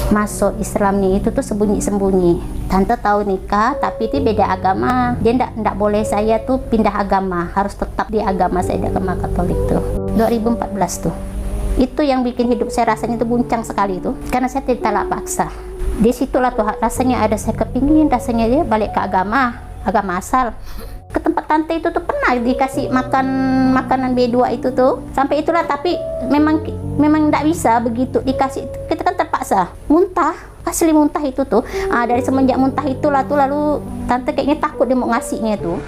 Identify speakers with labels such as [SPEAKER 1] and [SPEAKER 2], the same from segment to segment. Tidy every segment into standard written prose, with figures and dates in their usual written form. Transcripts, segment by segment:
[SPEAKER 1] Masuk Islamnya itu tuh sembunyi-sembunyi. Tante tahu nikah, tapi dia beda agama. Dia ndak boleh saya tuh pindah agama, harus tetap di agama saya, di agama Katolik tuh. 2014 tuh. Itu yang bikin hidup saya rasanya tuh guncang sekali tuh, karena saya tidak paksa. Di situlah tuh rasanya ada saya kepingin, rasanya dia balik ke agama asal. Ke tempat tante itu tuh pernah dikasih makan makanan B2 itu tuh, sampai itulah, tapi memang tidak bisa begitu dikasih, kita kan terpaksa muntah, asli muntah itu tuh. Dari semenjak muntah itulah tuh, lalu tante kayaknya takut dia mau ngasihnya tuh.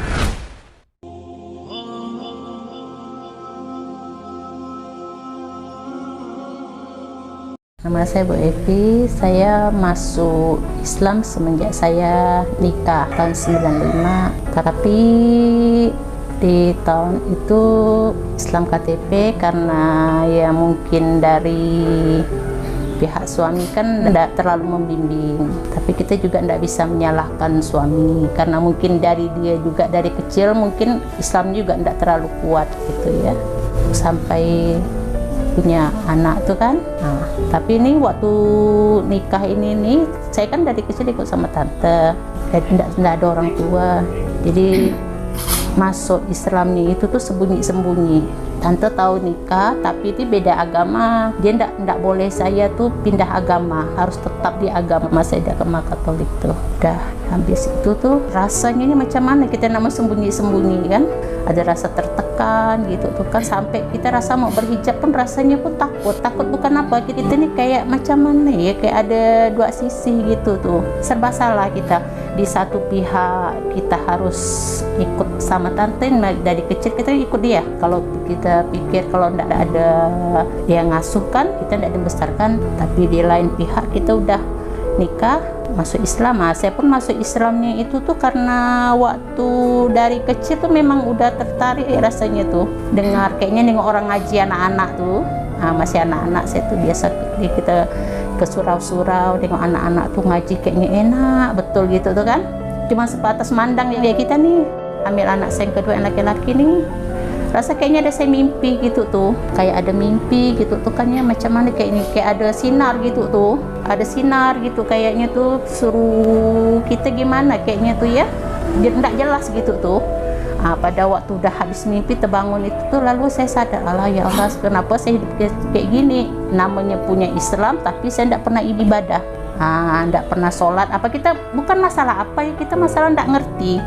[SPEAKER 1] Nama saya Bu Evi, saya masuk Islam semenjak saya nikah tahun 95, tapi di tahun itu Islam KTP karena ya mungkin dari pihak suami kan tidak terlalu membimbing, tapi kita juga tidak bisa menyalahkan suami karena mungkin dari dia juga dari kecil mungkin Islam juga tidak terlalu kuat gitu ya, sampai punya anak tuh kan. Tapi ini waktu nikah ini nih, saya kan dari kecil ikut sama tante, tidak ada orang tua, jadi masuk Islamnya itu tuh sembunyi-sembunyi. Tante tahu nikah, tapi itu beda agama. Dia ndak boleh saya tuh pindah agama, harus tetap di agama saya, di agama Katolik tuh. Udah habis itu tuh rasanya ini macam mana kita nak sembunyi-sembunyi kan? Ada rasa tertekan gitu tuh kan, sampai kita rasa mau berhijab pun rasanya pun takut bukan apa, kita ini kayak macam mana ya, kayak ada dua sisi gitu tuh, serba salah kita. Di satu pihak kita harus ikut sama tante, dari kecil kita ikut dia, kalau kita pikir kalau tidak ada dia ngasuh kan kita tidak dibesarkan, tapi di lain pihak kita udah nikah masuk Islam. Saya pun masuk Islamnya itu tuh karena waktu dari kecil tuh memang udah tertarik rasanya tuh dengar, kayaknya nengok orang ngaji anak-anak tuh. Masih anak-anak saya tuh biasa kita ke surau-surau tengok anak-anak tuh ngaji, kayaknya enak betul gitu tuh kan. Cuma sebatas mandang ya kita nih ambil anak saya yang kedua yang laki-laki nih, rasa kayaknya ada saya mimpi gitu tuh, kayak ada mimpi gitu tuh kan ya, macam mana kayak ini, kayak ada sinar gitu tuh, ada sinar gitu kayaknya tuh, suruh kita gimana kayaknya tuh ya, tidak jelas gitu tuh. Pada waktu udah habis mimpi terbangun itu tuh, lalu saya sadar, Allah ya Allah, kenapa saya hidup kayak gini, namanya punya Islam tapi saya tidak pernah ibadah, tidak pernah sholat. Apa kita, bukan masalah apa ya, kita masalah tidak ngerti.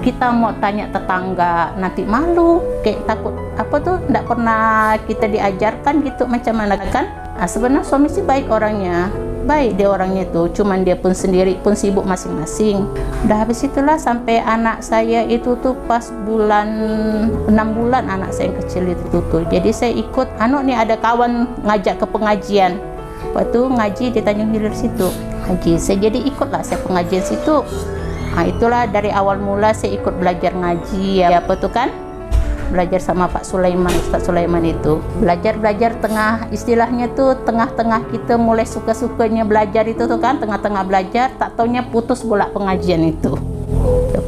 [SPEAKER 1] Kita mau tanya tetangga nanti malu, kayak takut apa tuh, tidak pernah kita diajarkan gitu macam mana kan. Sebenarnya suami sih baik orangnya, baik dia orangnya tuh, cuman dia pun sendiri pun sibuk masing-masing. Udah habis itulah sampai anak saya itu tuh pas bulan 6 bulan anak saya yang kecil itu tuh, jadi saya ikut nih ada kawan ngajak ke pengajian, waktu ngaji di Tanjung Hilir situ ngaji, saya jadi ikutlah saya pengajian situ. Itulah dari awal mula saya ikut belajar ngaji ya, apa tuh kan, belajar sama Pak Sulaiman, Ustaz Sulaiman itu. Belajar tengah, istilahnya tuh tengah-tengah kita mulai suka-sukanya belajar itu tuh kan, tengah-tengah belajar, tak taunya putus bola pengajian itu.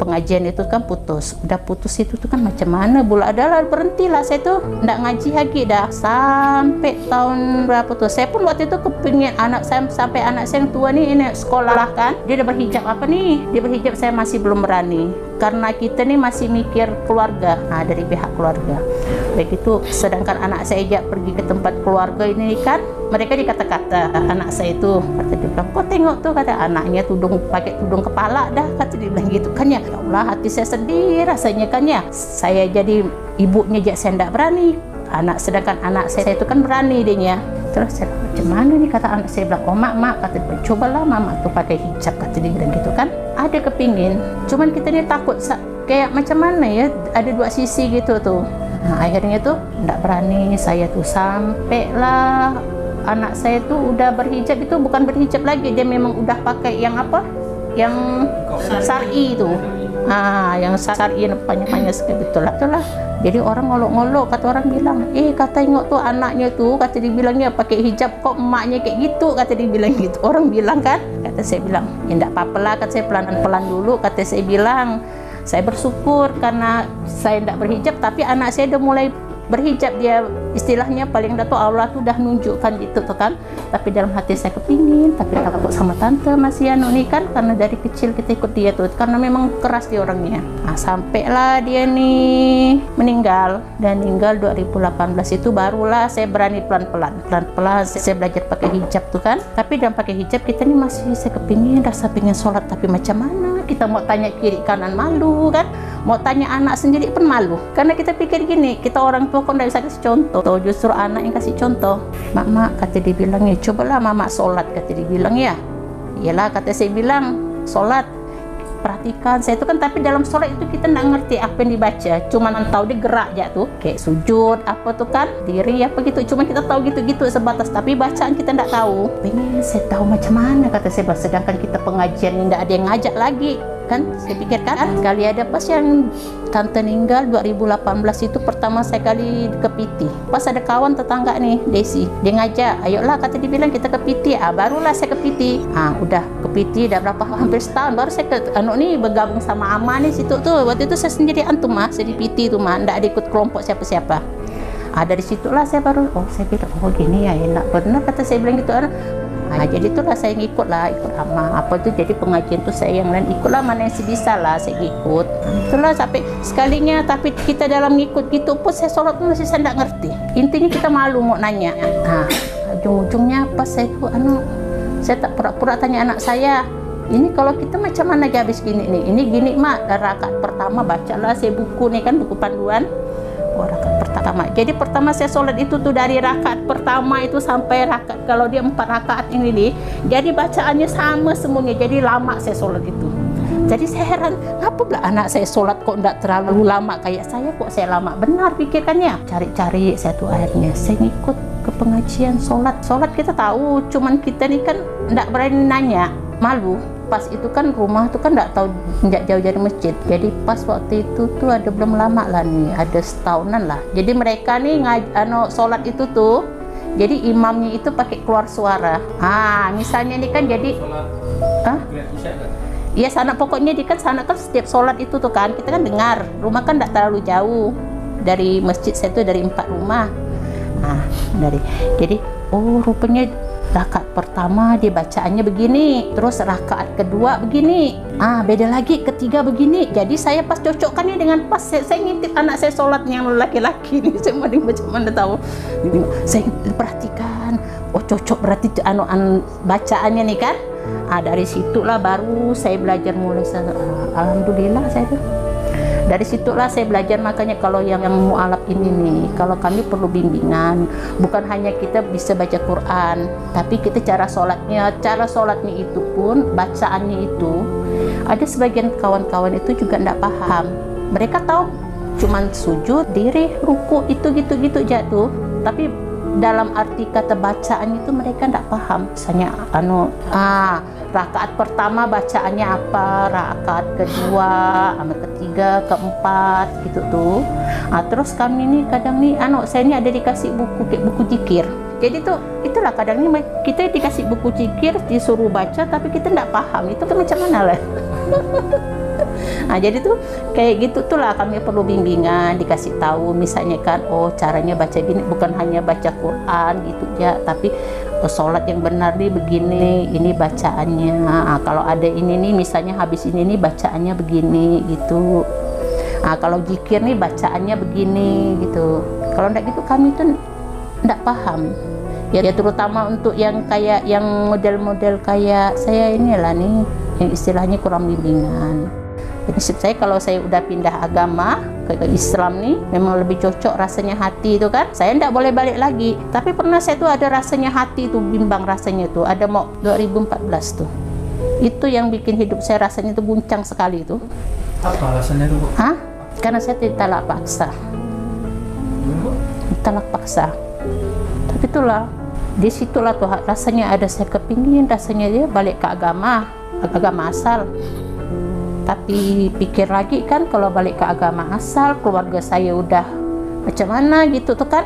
[SPEAKER 1] Pengajian itu kan putus, udah putus itu tuh kan macam mana bola, adalah berhentilah saya tuh ndak ngaji lagi dah sampai tahun berapa tuh. Saya pun waktu itu kepingin anak saya, sampai anak saya yang tua nih ini sekolah kan, dia udah berhijab apa nih, dia berhijab, saya masih belum berani karena kita nih masih mikir keluarga, dari pihak keluarga. Baik itu, sedangkan anak saya ajak pergi ke tempat keluarga ini kan, mereka dikata-kata anak saya itu, kata dia bilang, kok tengok tuh, kata anaknya pakai tudung kepala dah, kata dia bilang gitu kan ya. Ya Allah, hati saya sedih rasanya kan ya, saya jadi ibunya aja saya tidak berani, sedangkan anak saya itu kan berani dia. Terus saya, macam mana nih, kata anak saya bilang, oh mak, kata dia, cobalah mama tuh pakai hijab, kata dia bilang gitu kan. Ada kepingin, cuman kita ini takut kayak macam mana ya, ada dua sisi gitu tuh. Akhirnya tuh tidak berani saya tuh, sampailah anak saya tuh udah berhijab, itu bukan berhijab lagi, dia memang udah pakai yang apa, yang syar'i itu, yang syar'i panjang-panjang sekali, betul lah. Jadi orang ngolok-ngolok, kata orang bilang, kata tengok tuh anaknya tuh, kata dia bilangnya pakai hijab kok emaknya kayak gitu, kata dia bilang gitu. Orang bilang kan, kata saya bilang, ya enggak apa-apa lah, kata saya pelan-pelan dulu, kata saya bilang, saya bersyukur karena saya enggak berhijab, tapi anak saya udah mulai berhijab, dia istilahnya paling dah tuh Allah tuh udah nunjukkan gitu tuh kan, tapi dalam hati saya kepingin, tapi takut sama tante masih anu nih kan, karena dari kecil kita ikut dia tuh, karena memang keras dia orangnya. Nah, sampailah dia nih meninggal, dan meninggal 2018 itu barulah saya berani pelan-pelan saya belajar pakai hijab tuh kan. Tapi dalam pakai hijab kita nih masih saya kepingin, rasa pengen sholat, tapi macam mana kita mau tanya kiri kanan malu kan, mau tanya anak sendiri pun malu, karena kita pikir gini, kita orang tua kok nggak bisa kasih contoh. Tuh, justru anak yang kasih contoh. Mak kata dia bilang ya, cobalah mama sholat, kata dia bilang ya. Iyalah kata saya bilang, sholat perhatikan saya itu kan, tapi dalam sholat itu kita nggak ngerti apa yang dibaca, cuman tahu dia gerak aja tuh, kayak sujud apa tuh kan, diri apa gitu, cuma kita tahu gitu-gitu sebatas, tapi bacaan kita nggak tahu. Pengen saya tahu macam mana, kata saya, sedangkan kita pengajian ini nggak ada yang ngajak lagi kan. Saya pikir kan kali ada pas yang tante meninggal 2018 itu pertama saya kali ke PT, pas ada kawan tetangga nih Desi, dia ngajak, ayolah kata dia bilang kita ke PT. Barulah saya ke PT. Udah ke PT udah berapa, hampir setahun baru saya ke nih bergabung sama Ama nih situ tuh. Waktu itu saya sendirian tuh mah, saya di PT tuh mah, nggak ada ikut kelompok siapa-siapa. Dari situlah saya baru saya bilang gini ya enak benar, kata saya bilang gitu. Jadi itulah saya ikut Ama apa tuh, jadi pengajian tuh saya yang lain ikutlah, mana yang bisa lah saya ikut. Itulah sampai sekalinya, tapi kita dalam ngikut gitu pun saya sholat pun masih saya nggak ngerti. Intinya kita malu mau nanya. Ujung-ujungnya pas saya tuh saya tak pura-pura tanya anak saya, ini kalau kita macam mana habis gini nih, ini gini mak, rakaat pertama bacalah saya buku nih kan, buku panduan. Rakaat pertama, jadi pertama saya sholat itu tuh dari rakaat pertama itu sampai rakaat, kalau dia 4 rakaat ini nih, jadi bacaannya sama semuanya, jadi lama saya sholat itu. Jadi saya heran, ngapa pula anak saya sholat kok enggak terlalu lama kayak saya, kok saya lama benar pikirkannya. Cari-cari saya tuh akhirnya saya ngikut ke pengajian sholat kita tahu, cuman kita nih kan enggak berani nanya, malu. Pas itu kan rumah tuh kan nggak tahu, nggak jauh dari masjid. Jadi pas waktu itu tuh ada belum lama lah nih, ada setahunan lah. Jadi mereka nih sholat itu tuh, jadi imamnya itu pakai keluar suara. Misalnya nih kan jadi, iya sana pokoknya di kan sana kan setiap sholat itu tuh kan kita kan dengar. Rumah kan nggak terlalu jauh dari masjid saya tuh, dari 4 rumah. Jadi rupanya rakaat pertama dia bacaannya begini, terus rakaat kedua begini, beda lagi ketiga begini. Jadi saya pas cocokkannya dengan pas saya ngintip anak saya sholat yang laki-laki nih, saya mau macam mana tahu, saya perhatikan, cocok berarti bacaannya nih kan. Dari situlah baru saya belajar mulai, alhamdulillah saya tuh. Dari situlah saya belajar, makanya kalau yang mu'alaf ini nih, kalau kami perlu bimbingan, bukan hanya kita bisa baca Quran, tapi kita cara sholatnya itu pun, bacaannya itu, ada sebagian kawan-kawan itu juga tidak paham. Mereka tahu cuman sujud, diri, ruku, itu gitu-gitu jatuh, tapi dalam arti kata bacaan itu mereka tidak paham. Misalnya rakaat pertama bacaannya apa, rakaat kedua, ketiga, keempat gitu tuh. Terus kami nih kadang nih saya ini ada dikasih buku kayak buku zikir. Jadi tuh itulah kadang nih kita dikasih buku zikir disuruh baca, tapi kita tidak paham itu kan macam mana lah. Jadi tuh kayak gitu tuh lah, kami perlu bimbingan, dikasih tahu misalnya kan, caranya baca gini, bukan hanya baca Quran gitu ya, tapi sholat yang benar nih begini, ini bacaannya. Kalau ada ini nih misalnya habis ini nih bacaannya begini gitu. Kalau zikir nih bacaannya begini gitu. Kalau enggak gitu kami tuh enggak paham. Ya terutama untuk yang kayak yang model-model kayak saya inilah nih, yang istilahnya kurang bimbingan. Prinsip saya kalau saya udah pindah agama ke Islam nih, memang lebih cocok rasanya hati itu kan, saya enggak boleh balik lagi. Tapi pernah saya tuh ada rasanya hati tuh, bimbang rasanya tuh, ada mau 2014 tuh, itu yang bikin hidup saya rasanya tuh guncang sekali tuh.
[SPEAKER 2] Apa alasannya tuh?
[SPEAKER 1] Karena saya talak paksa. Talak paksa. Tapi itulah, disitulah tuh rasanya ada saya kepingin, rasanya dia balik ke agama asal. Tapi pikir lagi kan, kalau balik ke agama asal, keluarga saya udah macam mana gitu tuh kan.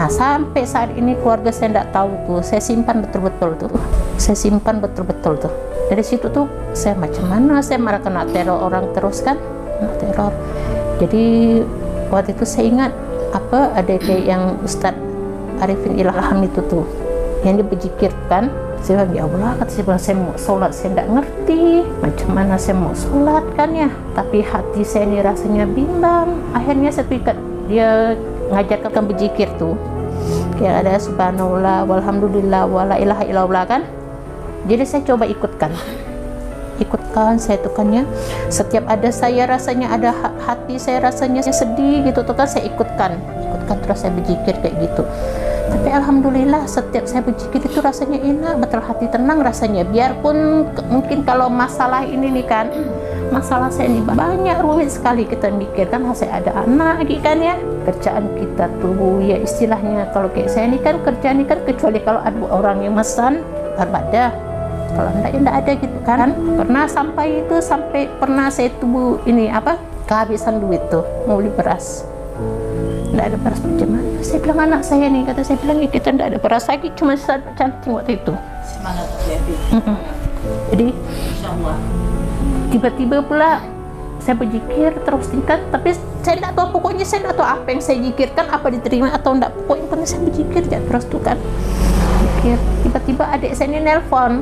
[SPEAKER 1] Sampai saat ini keluarga saya tidak tahu tuh, saya simpan betul-betul tuh. Saya simpan betul-betul tuh. Dari situ tuh saya macam mana, saya malah kena teror orang terus kan, kena teror. Jadi waktu itu saya ingat apa, ada kayak yang Ustadz Arifin Ilham itu tuh yang dia berzikir kan. Saya bilang, ya Allah, kata saya bilang, saya mau sholat, saya tidak ngerti macam mana saya mau sholat kan ya, tapi hati saya ini rasanya bimbang. Akhirnya saya pikat, dia ngajarkan berzikir tuh kayak ada subhanallah walhamdulillah wala ilaha illallah kan. Jadi saya coba ikutkan, saya tuh kan ya, setiap ada saya rasanya ada hati saya rasanya sedih gitu tuh kan, saya ikutkan terus saya berzikir kayak gitu. Tapi alhamdulillah setiap saya berzikir itu rasanya enak, betul, hati tenang rasanya. Biarpun mungkin kalau masalah ini nih kan, masalah saya ini banyak rumit sekali kita mikir kan, saya ada anak lagi kan ya, kerjaan kita tuh ya istilahnya kalau kayak saya ini kan kerjaan ini kan, kecuali kalau ada orang yang mesan berbeda, kalau enggak ya enggak ada gitu kan. Pernah sampai pernah saya tuh ini apa, kehabisan duit tuh mau beli beras, enggak ada beras macam mana. Saya bilang anak saya nih, kata saya bilang ya kita enggak ada beras lagi, cuma cantik waktu itu.
[SPEAKER 2] Semangat jadi.
[SPEAKER 1] Jadi
[SPEAKER 2] Insyaallah.
[SPEAKER 1] Tiba-tiba pula saya berzikir terus tingkat, tapi saya tidak tahu, pokoknya saya tidak tahu apa yang saya zikirkan, apa diterima atau enggak, pokoknya pernah saya berzikir ya terus tuh kan. Zikir. Tiba-tiba adik saya ini nelpon,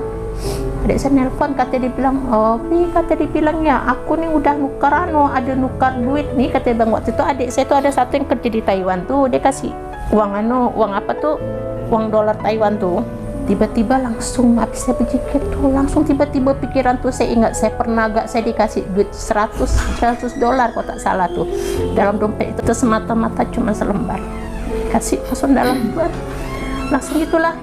[SPEAKER 1] kata dia bilang, oh Pi, kata dia bilang ya, aku nih udah ada nukar duit nih, kata bang. Waktu itu adik saya tuh ada satu yang kerja di Taiwan tuh, dia kasih uang apa tuh, uang dolar Taiwan tuh. Tiba-tiba langsung habis saya berzikir tuh, langsung tiba-tiba pikiran tuh saya ingat, saya pernah saya dikasih duit 100 dolar kalau tak salah tuh dalam dompet itu, semata-mata cuma selembar, kasih langsung dalam lembar, langsung itulah.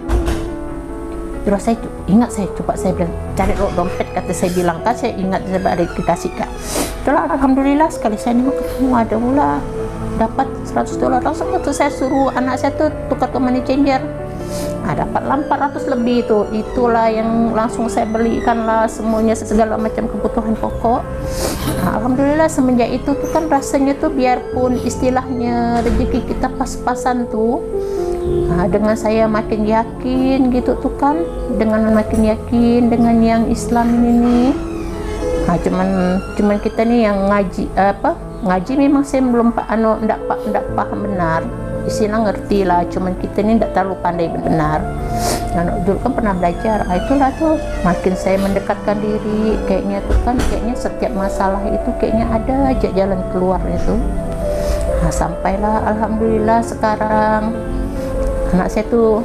[SPEAKER 1] Terus saya ingat, saya coba saya bilang cari dompet, kata saya bilang kan, saya ingat saya ada dikasih kak. Itulah alhamdulillah sekali saya nengok ketemu ada pula dapat 100 dolar, langsung itu saya suruh anak saya tuh tukar ke money changer. Nah, dapatlah 400 lebih itulah yang langsung saya belikan lah semuanya, segala macam kebutuhan pokok. Nah, alhamdulillah semenjak itu tuh kan rasanya tuh biarpun istilahnya rezeki kita pas-pasan tuh, nah, dengan saya makin yakin gitu tuh kan, dengan makin yakin dengan yang Islam ini nih. Nah, cuman kita nih yang ngaji memang saya belum enggak paham benar. Istilah ngerti lah, cuman kita ini tidak terlalu pandai benar. Nah, dulu kan pernah belajar, itulah tuh makin saya mendekatkan diri, kayaknya setiap masalah itu kayaknya ada aja jalan keluar itu. Nah, sampailah alhamdulillah sekarang anak saya tuh,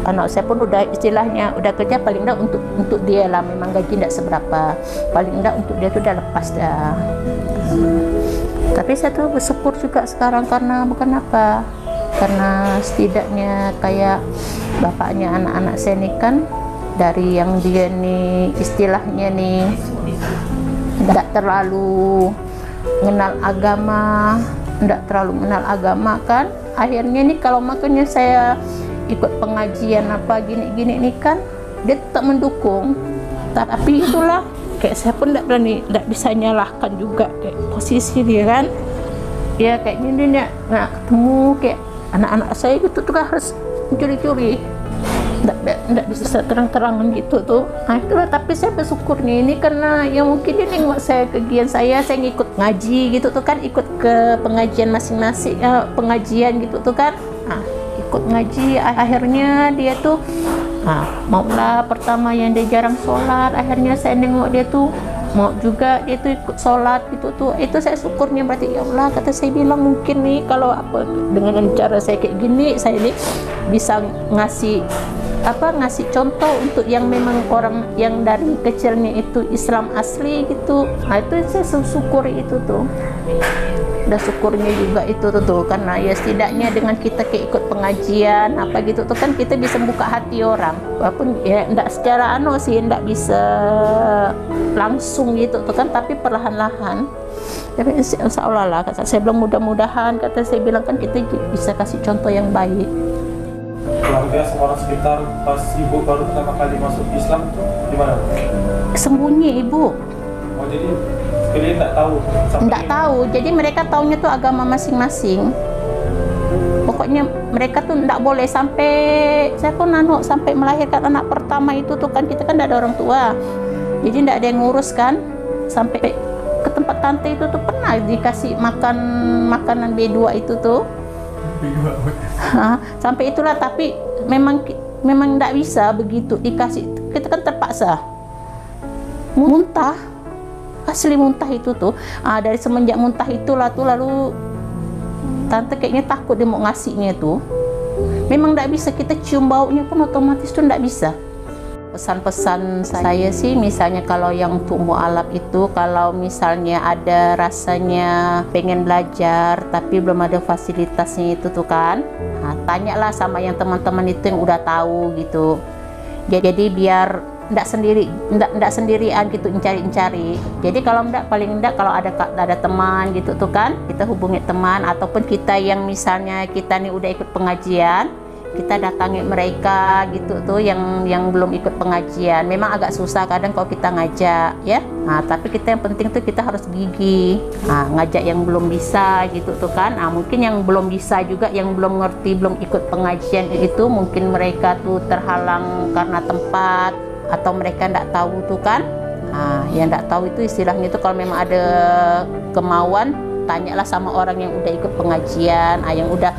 [SPEAKER 1] anak saya pun udah istilahnya udah kerja, paling enggak untuk dia lah, memang gaji tidak seberapa, paling enggak untuk dia tuh udah lepas dah. Tapi saya tuh bersyukur juga sekarang, karena bukan apa, karena setidaknya kayak bapaknya anak-anak saya nih kan, dari yang dia nih istilahnya nih tidak terlalu mengenal agama kan, akhirnya nih kalau makanya saya ikut pengajian apa gini-gini nih kan, dia tetap mendukung. Tapi itulah kayak saya pun tidak bisa nyalahkan juga kayak posisi dia kan, ya kayaknya dia nggak ketemu kayak anak-anak saya gitu tuh harus mencuri-curi, tidak bisa terang-terangan gitu tuh. Nah itulah, tapi saya bersyukur nih ini karena ya mungkin dia nengok saya kegiatan saya ngikut ngaji gitu tuh kan, ikut ke pengajian masing-masing, pengajian gitu tuh kan. Nah, ikut ngaji akhirnya dia tuh maulah pertama yang dia jarang sholat, akhirnya saya nengok dia tuh mau juga dia tuh ikut sholat gitu tuh. Itu saya syukurnya, berarti ya Allah, kata saya bilang mungkin nih kalau apa dengan cara saya kayak gini, saya ini bisa ngasih contoh untuk yang memang orang yang dari kecilnya itu Islam asli gitu. Nah itu saya syukuri itu tuh, udah syukurnya juga itu tuh, karena ya setidaknya dengan kita kayak ikut pengajian apa gitu tuh kan, kita bisa buka hati orang, walaupun ya enggak secara sih enggak bisa langsung gitu tuh kan, tapi perlahan-lahan. Tapi insya Allah lah, kata saya bilang mudah-mudahan, kata saya bilang kan kita bisa kasih contoh yang baik.
[SPEAKER 3] Keluarga orang sekitar pas ibu baru pertama kali masuk Islam tuh gimana?
[SPEAKER 1] Sembunyi ibu.
[SPEAKER 3] Oh jadi kalian nggak tahu?
[SPEAKER 1] Nggak tahu, jadi mereka taunya tuh agama masing-masing. Pokoknya mereka tuh nggak boleh sampai, saya pun sampai melahirkan anak pertama itu tuh kan, kita kan nggak ada orang tua, jadi nggak ada yang ngurus kan, sampai ke tempat tante itu tuh pernah dikasih makan makanan B2 itu tuh. Sampai itulah, tapi memang tidak bisa begitu dikasih, kita kan terpaksa muntah, asli muntah itu tuh. Dari semenjak muntah itulah tuh, lalu tante kayaknya takut dia mau ngasihnya tuh. Memang tidak bisa, kita cium baunya pun otomatis tuh tidak bisa. Pesan-pesan saya sih, misalnya kalau yang untuk mualaf itu, kalau misalnya ada rasanya pengen belajar tapi belum ada fasilitasnya itu tuh kan, tanyalah sama yang teman-teman itu yang udah tahu gitu. Jadi biar tidak sendirian gitu mencari-cari. Jadi kalau paling enggak kalau ada teman gitu tuh kan, kita hubungi teman, ataupun kita yang misalnya kita nih udah ikut pengajian, kita datangi mereka gitu tuh yang belum ikut pengajian. Memang agak susah kadang kalau kita ngajak ya. Tapi kita yang penting tuh kita harus gigih. Ngajak yang belum bisa gitu tuh kan. Mungkin yang belum bisa juga, yang belum ngerti, belum ikut pengajian itu, mungkin mereka tuh terhalang karena tempat, atau mereka tidak tahu tuh kan. Yang tidak tahu itu istilahnya itu, kalau memang ada kemauan, tanyalah sama orang yang udah ikut pengajian, yang udah